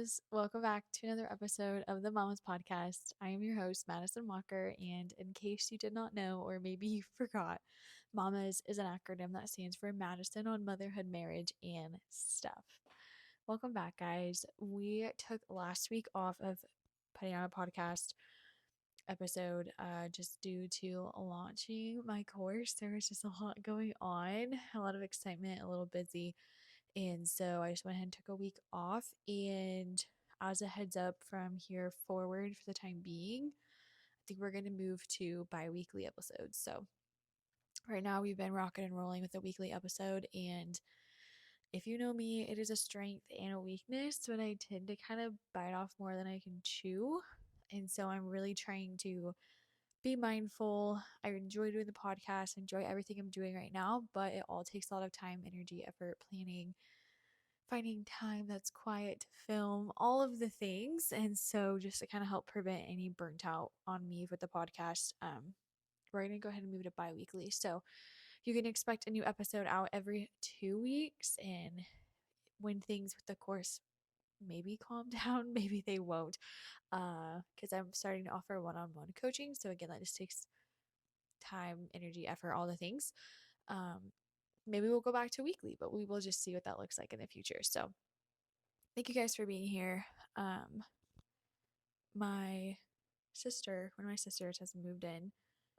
Mamas. Welcome back to another episode of the Mamas Podcast. I am your host, Madison Walker, and in case you did not know or maybe you forgot, Mamas is an acronym that stands for Madison on Motherhood, Marriage, and Stuff. Welcome back, guys. We took last week off of putting out a podcast episode just due to launching my course. There was just a lot going on, a lot of excitement, a little busy. And so I just went ahead and took a week off. And as a heads up from here forward for the time being, I think we're going to move to bi weekly episodes. So right now we've been rocking and rolling with a weekly episode. And if you know me, it is a strength and a weakness, but I tend to kind of bite off more than I can chew. And so I'm really trying to be mindful. I enjoy doing the podcast, enjoy everything I'm doing right now, but it all takes a lot of time, energy, effort, planning, finding time that's quiet to film, all of the things. And so, just to kind of help prevent any burnt out on me with the podcast, we're going to go ahead and move to bi weekly. So, you can expect a new episode out every 2 weeks. And when things with the course maybe calm down, maybe they won't, because I'm starting to offer one on one coaching. So, again, that just takes time, energy, effort, all the things. Um, Maybe we'll go back to weekly, but we will just see what that looks like in the future. So, thank you guys for being here. Um, my one of my sisters has moved in.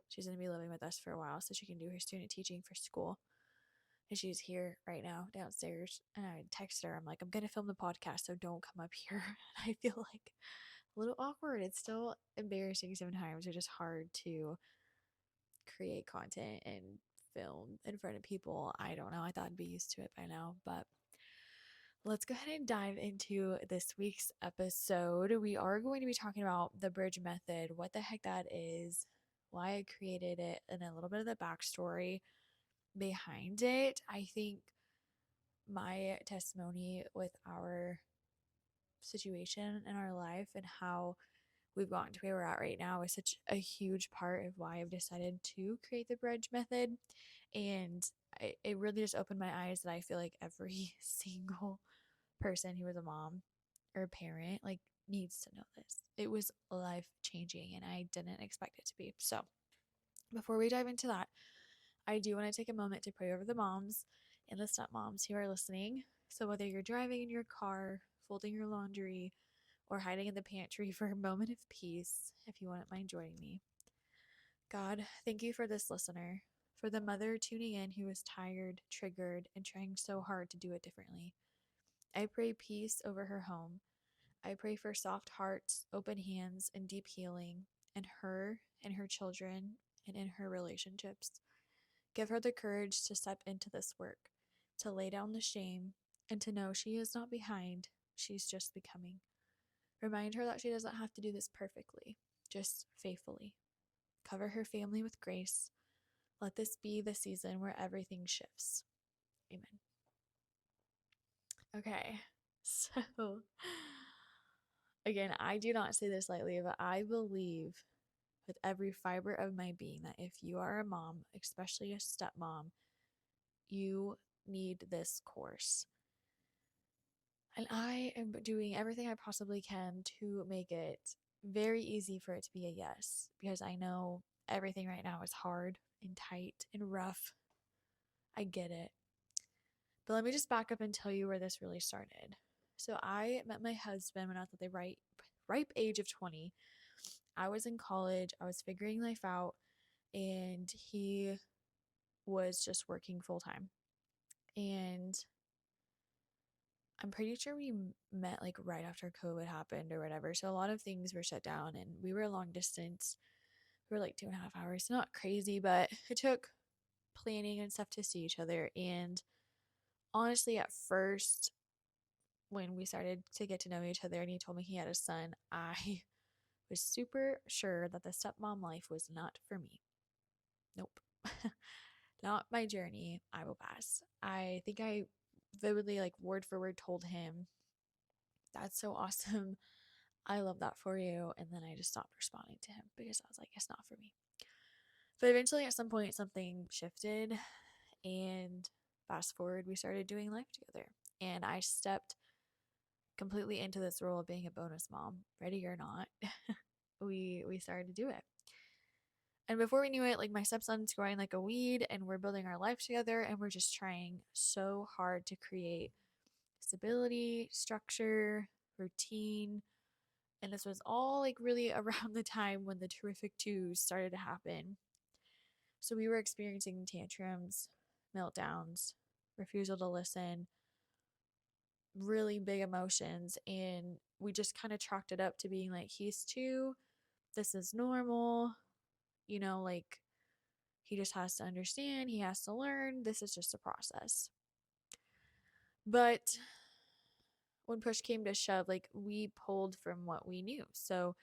She's going to be living with us for a while so she can do her student teaching for school. And she's here right now downstairs. And I texted her, I'm like, I'm going to film the podcast, so don't come up here. I feel like a little awkward. It's still embarrassing sometimes. It's just hard to create content and film in front of people. I don't know. I thought I'd be used to it by now, but let's go ahead and dive into this week's episode. We are going to be talking about the bridge method, what the heck that is, why I created it, and a little bit of the backstory behind it. I think my testimony with our situation in our life and how we've gotten to where we're at right now is such a huge part of why I've decided to create the bridge method. And it really just opened my eyes that I feel like every single person who was a mom or a parent like needs to know this. It was life changing and I didn't expect it to be. So, before we dive into that, I do want to take a moment to pray over the moms and the stepmoms who are listening. So, whether you're driving in your car, folding your laundry, or hiding in the pantry for a moment of peace, if you wouldn't mind joining me. God, thank you for this listener, for the mother tuning in who is tired, triggered, and trying so hard to do it differently. I pray peace over her home. I pray for soft hearts, open hands, and deep healing in her and her children and in her relationships. Give her the courage to step into this work, to lay down the shame, and to know she is not behind, she's just becoming. Remind her that she doesn't have to do this perfectly, just faithfully. Cover her family with grace. Let this be the season where everything shifts. Amen. Okay, so again, I do not say this lightly, but I believe with every fiber of my being that if you are a mom, especially a stepmom, you need this course. And I am doing everything I possibly can to make it very easy for it to be a yes, because I know everything right now is hard and tight and rough. I get it. But let me just back up and tell you where this really started. So I met my husband when I was at the ripe age of 20. I was in college, I was figuring life out, and he was just working full time. And I'm pretty sure we met like right after COVID happened or whatever. So a lot of things were shut down and we were long distance. We were like 2.5 hours. Not crazy, but it took planning and stuff to see each other. And honestly, at first, when we started to get to know each other and he told me he had a son, I was super sure that the stepmom life was not for me. Nope. Not my journey. I will pass. I think I vividly, like word for word, told him, "That's so awesome. I love that for you." And then I just stopped responding to him because I was like, it's not for me. But eventually, at some point, something shifted. And fast forward, we started doing life together. And I stepped completely into this role of being a bonus mom, ready or not. We started to do it. And before we knew it, like my stepson's growing like a weed and we're building our life together and we're just trying so hard to create stability, structure, routine. And this was all like really around the time when the terrific twos started to happen. So we were experiencing tantrums, meltdowns, refusal to listen, really big emotions. And we just kind of chalked it up to being like, he's two, this is normal, like he just has to understand, he has to learn, this is just a process. But when push came to shove, like we pulled from what we knew. So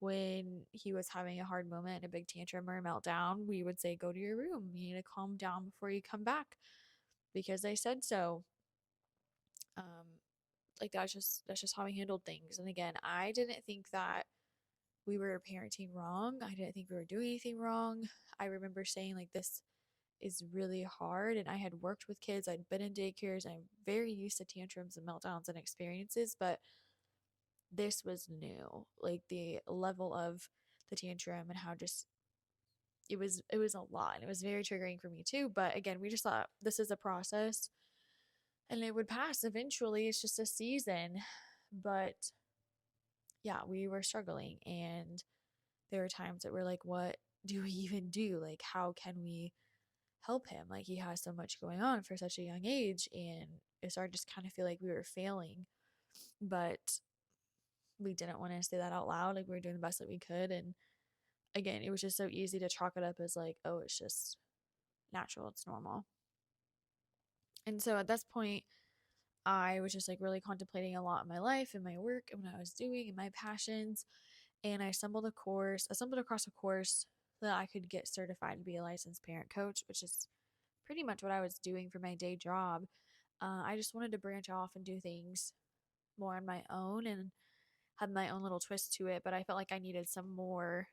when he was having a hard moment, a big tantrum or a meltdown, we would say, go to your room. You need to calm down before you come back because I said so. Like that's just how we handled things. And again, I didn't think that we were parenting wrong. I didn't think we were doing anything wrong. I remember saying like this is really hard, and I had worked with kids. I'd been in daycares. I'm very used to tantrums and meltdowns and experiences, but this was new. Like the level of the tantrum and how just it was a lot, and it was very triggering for me too. But again, we just thought this is a process and it would pass eventually. It's just a season. But yeah, we were struggling, and there were times that we're like, what do we even do? Like, how can we help him? Like, he has so much going on for such a young age, and it started to just kind of feel like we were failing. But we didn't want to say that out loud. Like, we were doing the best that we could. And again, it was just so easy to chalk it up as like, oh, it's just natural, it's normal. And so at this point, I was just like really contemplating a lot in my life and my work and what I was doing and my passions. And I stumbled across a course that I could get certified to be a licensed parent coach, which is pretty much what I was doing for my day job. I just wanted to branch off and do things more on my own and have my own little twist to it. But I felt like I needed some more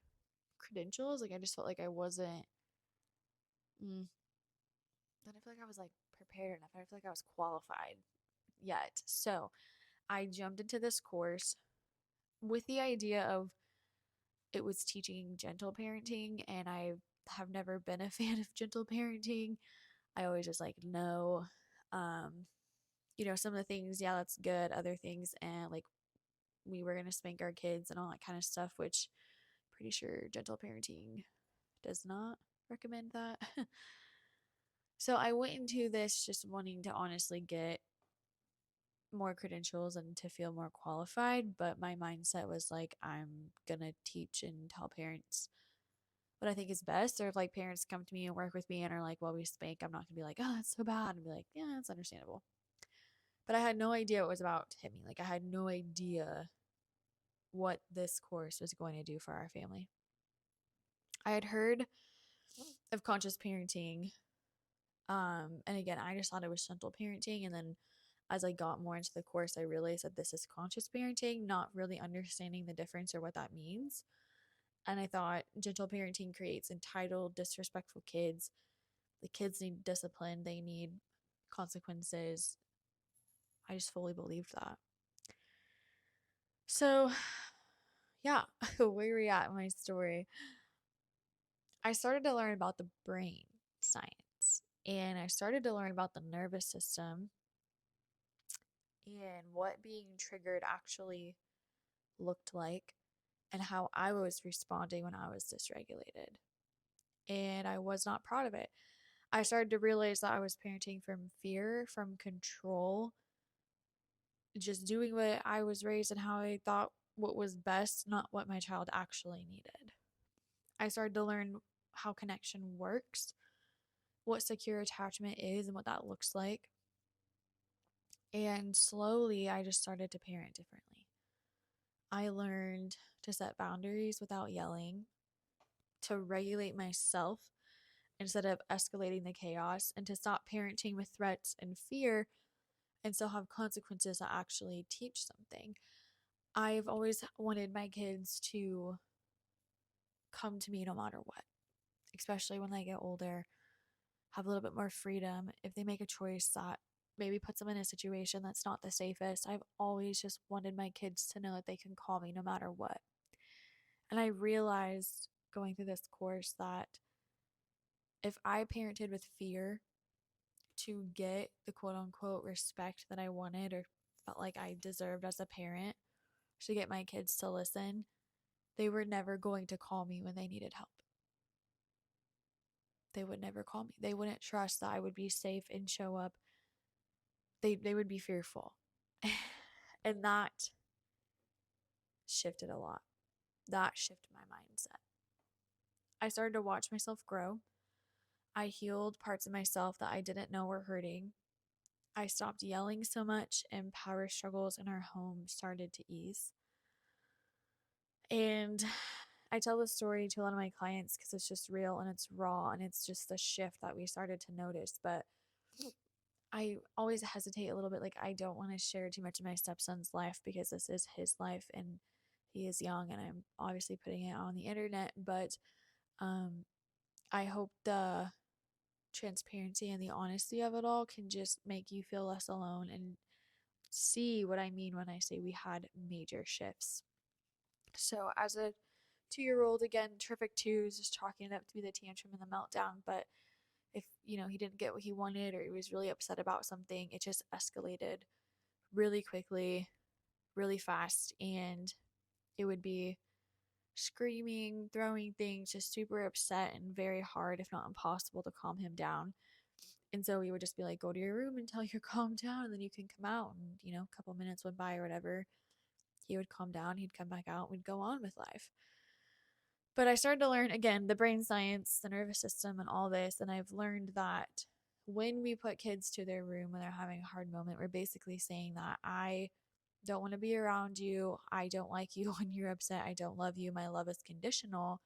credentials. Like I just felt like I wasn't. I didn't feel like I was like prepared enough. I didn't feel like I was qualified yet. So I jumped into this course with the idea of it was teaching gentle parenting, and I have never been a fan of gentle parenting. I always just like no. Um, some of the things, yeah, that's good. Other things, and like we were gonna spank our kids and all that kind of stuff, which pretty sure gentle parenting does not recommend that. So I went into this just wanting to honestly get more credentials and to feel more qualified, but my mindset was like, I'm gonna teach and tell parents what I think is best. Or if like parents come to me and work with me and are like, well, we spank, I'm not gonna be like, oh, that's so bad, and be like, yeah, that's understandable. But I had no idea what was about to hit me. Like I had no idea what this course was going to do for our family. I had heard of conscious parenting. And again, I just thought it was gentle parenting. And then as I got more into the course, I realized that this is conscious parenting, not really understanding the difference or what that means. And I thought gentle parenting creates entitled, disrespectful kids. The kids need discipline, they need consequences. I just fully believed that. So, yeah, where we at in my story, I started to learn about the brain science, and I started to learn about the nervous system and what being triggered actually looked like and how I was responding when I was dysregulated. And I was not proud of it. I started to realize that I was parenting from fear, from control, just doing what I was raised and how I thought what was best, not what my child actually needed. I started to learn how connection works, what secure attachment is, and what that looks like. And slowly, I just started to parent differently. I learned to set boundaries without yelling, to regulate myself instead of escalating the chaos, and to stop parenting with threats and fear and still have consequences that actually teach something. I've always wanted my kids to come to me no matter what, especially when they get older, have a little bit more freedom. If they make a choice that maybe puts them in a situation that's not the safest. I've always just wanted my kids to know that they can call me no matter what. And I realized going through this course that if I parented with fear to get the quote unquote respect that I wanted or felt like I deserved as a parent, to get my kids to listen, they were never going to call me when they needed help. They would never call me. They wouldn't trust that I would be safe and show up. They would be fearful. And that shifted a lot. That shifted my mindset. I started to watch myself grow. I healed parts of myself that I didn't know were hurting. I stopped yelling so much, and power struggles in our home started to ease. And I tell this story to a lot of my clients because it's just real and it's raw, and it's just the shift that we started to notice. But I always hesitate a little bit. Like, I don't want to share too much of my stepson's life because this is his life and he is young, and I'm obviously putting it on the internet. But I hope the transparency and the honesty of it all can just make you feel less alone and see what I mean when I say we had major shifts. So, as a 2-year-old, again, terrific twos, just chalking it up to be the tantrum and the meltdown. But if, he didn't get what he wanted or he was really upset about something, it just escalated really quickly, really fast. And it would be screaming, throwing things, just super upset and very hard, if not impossible, to calm him down. And so we would just be like, go to your room until you're calmed down, and then you can come out. And, a couple minutes went by or whatever. He would calm down, he'd come back out, we'd go on with life. But I started to learn, again, the brain science, the nervous system, and all this. And I've learned that when we put kids to their room when they're having a hard moment, we're basically saying that I don't want to be around you. I don't like you when you're upset. I don't love you. My love is conditional.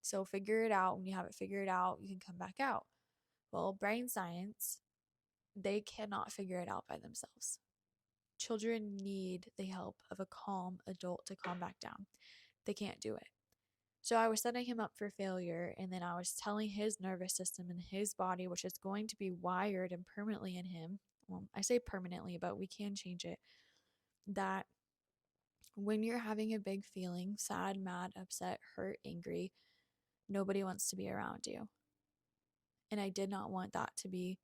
So figure it out. When you have it figured out, you can come back out. Well, brain science, they cannot figure it out by themselves. Children need the help of a calm adult to calm back down. They can't do it. So I was setting him up for failure, and then I was telling his nervous system and his body, which is going to be wired and permanently in him. Well, I say permanently, but we can change it. That when you're having a big feeling, sad, mad, upset, hurt, angry, nobody wants to be around you. And I did not want that to be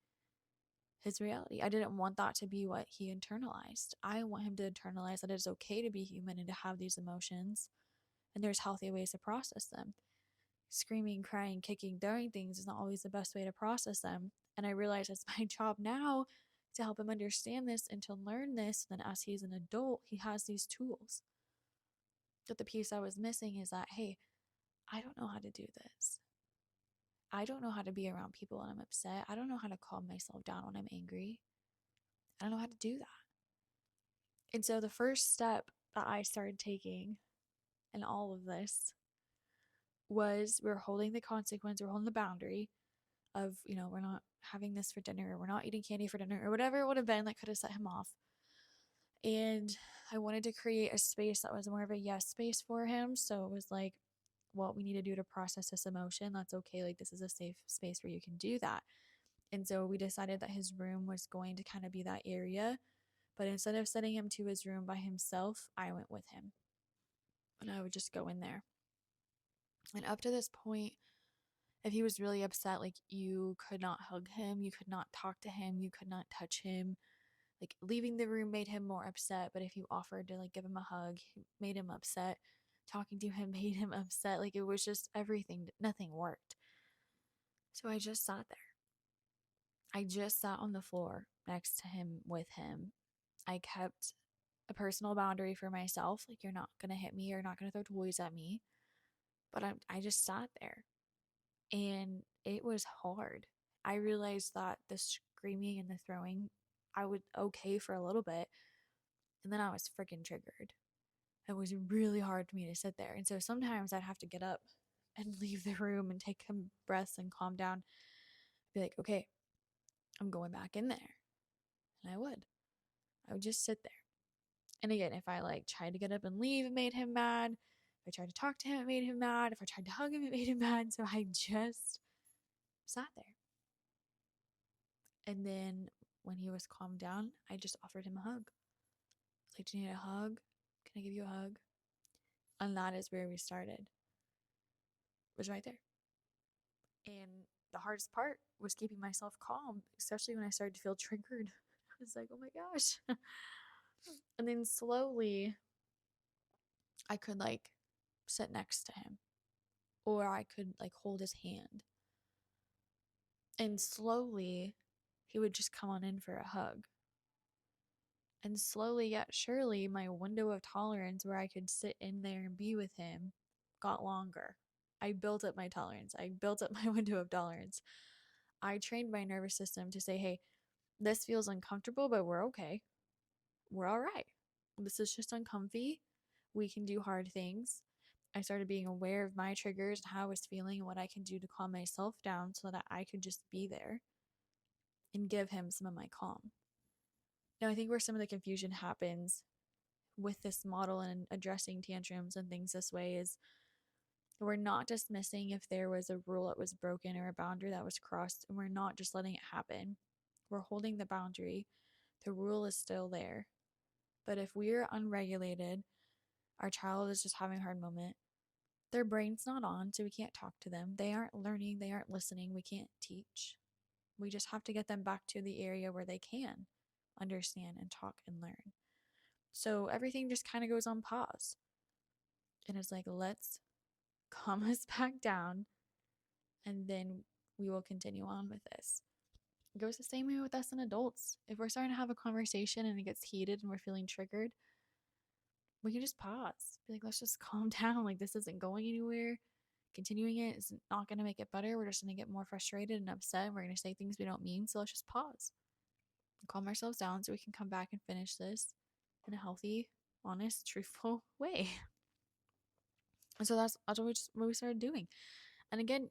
his reality. I didn't want that to be what he internalized. I want him to internalize that it's okay to be human and to have these emotions, and there's healthy ways to process them. Screaming, crying, kicking, throwing things is not always the best way to process them. And I realize it's my job now to help him understand this and to learn this. Then as he's an adult, he has these tools. But the piece I was missing is that, hey, I don't know how to do this. I don't know how to be around people when I'm upset. I don't know how to calm myself down when I'm angry. I don't know how to do that. And so the first step that I started taking in all of this was we're holding the consequence, we're holding the boundary of, we're not having this for dinner, or we're not eating candy for dinner, or whatever it would have been that could have set him off. And I wanted to create a space that was more of a yes space for him. So it was like, what we need to do to process this emotion, that's okay. Like, this is a safe space where you can do that. And so we decided that his room was going to kind of be that area. But instead of sending him to his room by himself, I went with him. And I would just go in there. And up to this point, if he was really upset, like, you could not hug him, you could not talk to him, you could not touch him. Like, leaving the room made him more upset, but if you offered to, like, give him a hug, it made him upset. Talking to him made him upset. Like, it was just everything, nothing worked. So I just sat there. I just sat on the floor next to him with him. I kept a personal boundary for myself. Like, you're not going to hit me, you're not going to throw toys at me. But I just sat there. And it was hard. I realized that the screaming and the throwing, I would okay for a little bit. And then I was freaking triggered. It was really hard for me to sit there. And so sometimes I'd have to get up and leave the room and take some breaths and calm down. Be like, okay, I'm going back in there. And I would just sit there. And again, if I tried to get up and leave, it made him mad. If I tried to talk to him, it made him mad. If I tried to hug him, it made him mad. So I just sat there. And then when he was calmed down, I just offered him a hug. Like, do you need a hug? Can I give you a hug? And that is where we started. It was right there. And the hardest part was keeping myself calm, especially when I started to feel triggered. I was like, oh my gosh. And then slowly I could like sit next to him, or I could like hold his hand. And slowly he would just come on in for a hug. And slowly yet surely, my window of tolerance where I could sit in there and be with him got longer. I built up my tolerance. I built up my window of tolerance. I trained my nervous system to say, hey, this feels uncomfortable, but we're okay. We're all right. This is just uncomfy. We can do hard things. I started being aware of my triggers and how I was feeling and what I can do to calm myself down so that I could just be there and give him some of my calm. Now, I think where some of the confusion happens with this model and addressing tantrums and things this way is we're not dismissing if there was a rule that was broken or a boundary that was crossed, and we're not just letting it happen. We're holding the boundary. The rule is still there. But if we're unregulated, our child is just having a hard moment, their brain's not on, so we can't talk to them. They aren't learning, they aren't listening, we can't teach. We just have to get them back to the area where they can understand and talk and learn. So everything just kind of goes on pause. And it's like, let's calm us back down, and then we will continue on with this. It goes the same way with us and adults. If we're starting to have a conversation and it gets heated and we're feeling triggered, we can just pause. Be like, let's just calm down. Like, this isn't going anywhere. Continuing it is not going to make it better. We're just going to get more frustrated and upset. And we're going to say things we don't mean. So let's just pause and calm ourselves down so we can come back and finish this in a healthy, honest, truthful way. And so that's what we started doing. And again,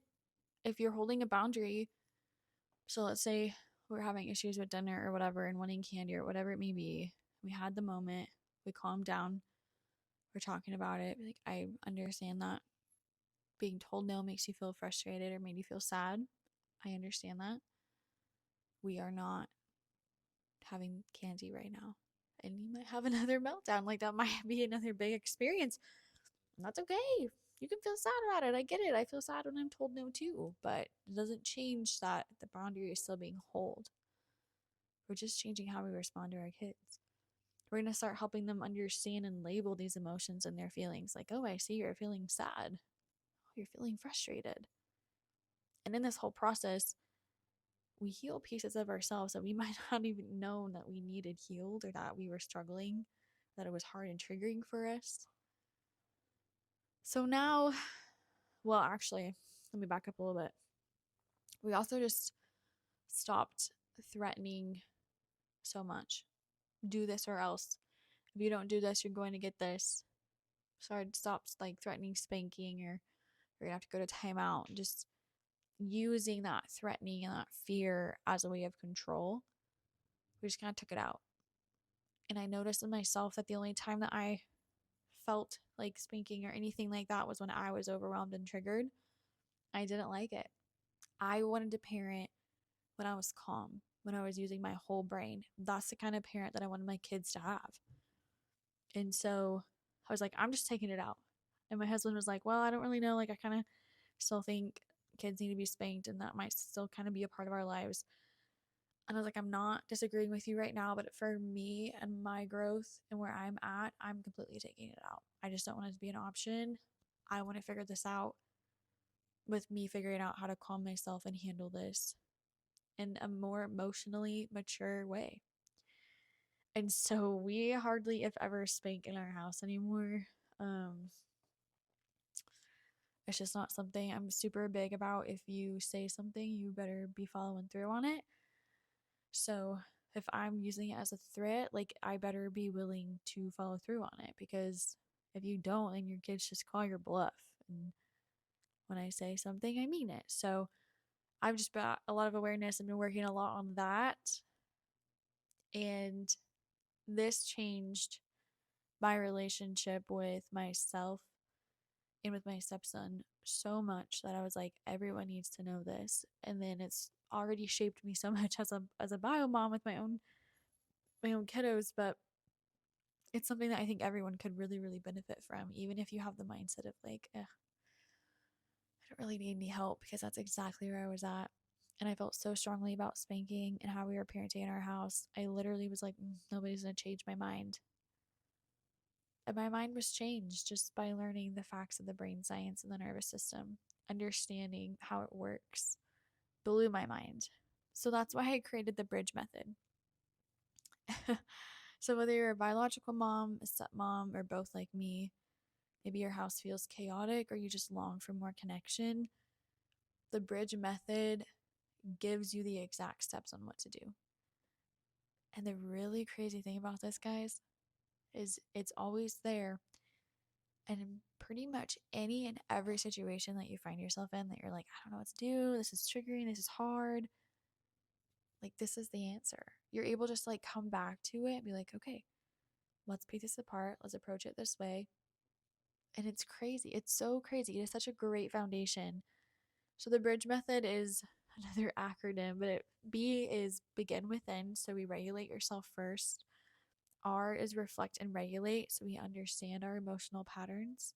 if you're holding a boundary, so let's say we're having issues with dinner or whatever and wanting candy or whatever it may be. We had the moment, we calmed down, we're talking about it. Like, I understand that being told no makes you feel frustrated or made you feel sad. I understand that. We are not having candy right now. And you might have another meltdown. Like, that might be another big experience. And that's okay. You can feel sad about it. I get it. I feel sad when I'm told no too. But it doesn't change that the boundary is still being held. We're just changing how we respond to our kids. We're going to start helping them understand and label these emotions and their feelings. Like, oh, I see you're feeling sad. Oh, you're feeling frustrated. And in this whole process, we heal pieces of ourselves that we might not even know that we needed healed, or that we were struggling, that it was hard and triggering for us. So now, well, actually, let me back up a little bit. We also just stopped threatening so much. Do this or else. If you don't do this, you're going to get this. So I stopped like threatening spanking, or you're gonna have to go to timeout. Just using that threatening and that fear as a way of control. We just kind of took it out. And I noticed in myself that the only time that I felt like spanking or anything like that was when I was overwhelmed and triggered. I didn't like it. I wanted to parent when I was calm, when I was using my whole brain. That's the kind of parent that I wanted my kids to have. And so I was like, I'm just taking it out. And my husband was like, well, I don't really know. Like, I kind of still think kids need to be spanked, and that might still kind of be a part of our lives. And I was like, I'm not disagreeing with you right now, but for me and my growth and where I'm at, I'm completely taking it out. I just don't want it to be an option. I want to figure this out with me figuring out how to calm myself and handle this in a more emotionally mature way. And so we hardly, if ever, spank in our house anymore. It's just not something I'm super big about. If you say something, you better be following through on it. So if I'm using it as a threat, like, I better be willing to follow through on it, because if you don't, then your kids just call your bluff. And when I say something, I mean it. So I've just got a lot of awareness and been working a lot on that. And this changed my relationship with myself and with my stepson so much that I was like, everyone needs to know this. And then it's already shaped me so much as a bio mom with my own kiddos, but it's something that I think everyone could really, really benefit from, even if you have the mindset of like, I don't really need any help, because that's exactly where I was at. And I felt so strongly about spanking and how we were parenting in our house. I literally was like, nobody's going to change my mind. And my mind was changed just by learning the facts of the brain science and the nervous system, understanding how it works. Blew my mind. So that's why I created the bridge method. So whether you're a biological mom, a stepmom, or both like me, maybe your house feels chaotic or you just long for more connection, the bridge method gives you the exact steps on what to do. And the really crazy thing about this, guys, is it's always there. And in pretty much any and every situation that you find yourself in that you're like, I don't know what to do, this is triggering, this is hard, like, this is the answer. You're able to just like come back to it and be like, okay, let's pick this apart, let's approach it this way. And it's crazy. It's so crazy. It is such a great foundation. So the bridge method is another acronym, but B is begin within. So we regulate yourself first. R is reflect and regulate. So we understand our emotional patterns.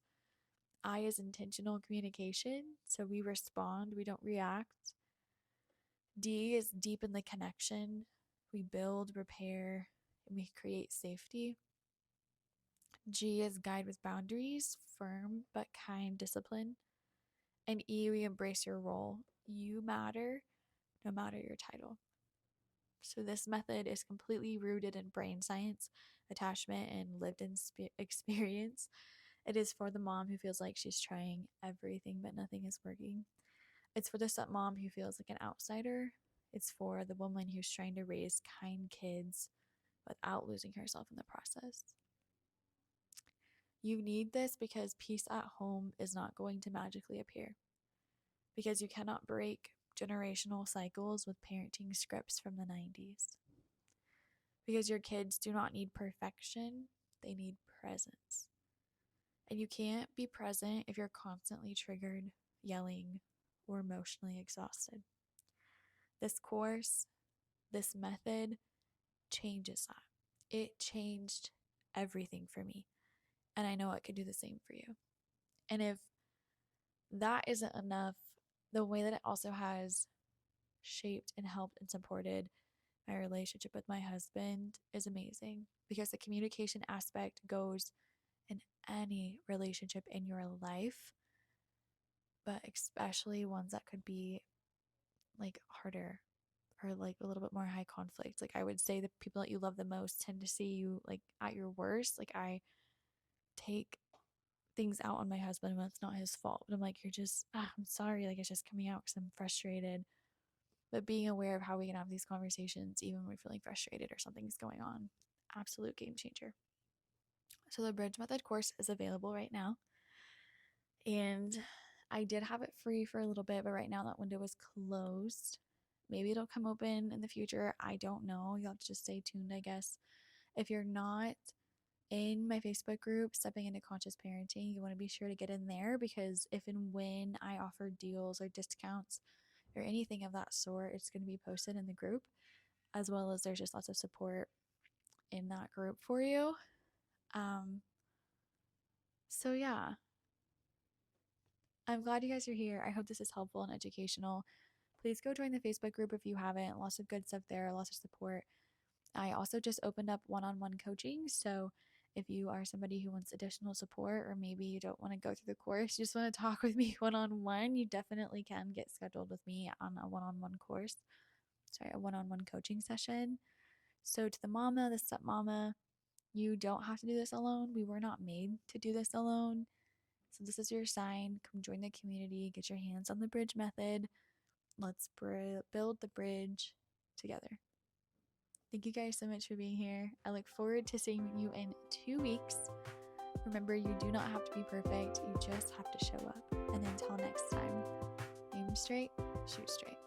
I is intentional communication. So we respond, we don't react. D is deepen the connection. We build, repair, and we create safety. G is guide with boundaries, firm but kind discipline. And E, we embrace your role. You matter no matter your title. So this method is completely rooted in brain science, attachment, and lived experience. It is for the mom who feels like she's trying everything but nothing is working. It's for the stepmom who feels like an outsider. It's for the woman who's trying to raise kind kids without losing herself in the process. You need this because peace at home is not going to magically appear. Because you cannot break generational cycles with parenting scripts from the 90s. Because your kids do not need perfection, they need presence. And you can't be present if you're constantly triggered, yelling, or emotionally exhausted. This course, this method changes that. It changed everything for me. And I know it could do the same for you. And if that isn't enough, the way that it also has shaped and helped and supported my relationship with my husband is amazing, because the communication aspect goes in any relationship in your life, but especially ones that could be like harder or like a little bit more high conflict. Like, I would say the people that you love the most tend to see you like at your worst. Like, I take things out on my husband when it's not his fault, but I'm like, you're just I'm sorry, like, it's just coming out because I'm frustrated. But being aware of how we can have these conversations even when we're feeling frustrated or something's going on, absolute game changer. So the bridge method course is available right now, and I did have it free for a little bit, but right now that window is closed. Maybe it'll come open in the future, I don't know. You'll have to just stay tuned, I guess. If you're not in my Facebook group, Stepping into Conscious Parenting, you want to be sure to get in there, because if and when I offer deals or discounts or anything of that sort, it's going to be posted in the group, as well as there's just lots of support in that group for you. So yeah, I'm glad you guys are here. I hope this is helpful and educational. Please go join the Facebook group if you haven't. Lots of good stuff there, lots of support. I also just opened up one-on-one coaching. So if you are somebody who wants additional support, or maybe you don't want to go through the course, you just want to talk with me one-on-one, you definitely can get scheduled with me on a one-on-one coaching session. So to the mama, the stepmama, you don't have to do this alone. We were not made to do this alone. So this is your sign. Come join the community. Get your hands on the bridge method. Let's build the bridge together. Thank you guys so much for being here. I look forward to seeing you in 2 weeks. Remember, you do not have to be perfect. You just have to show up. And until next time, aim straight, shoot straight.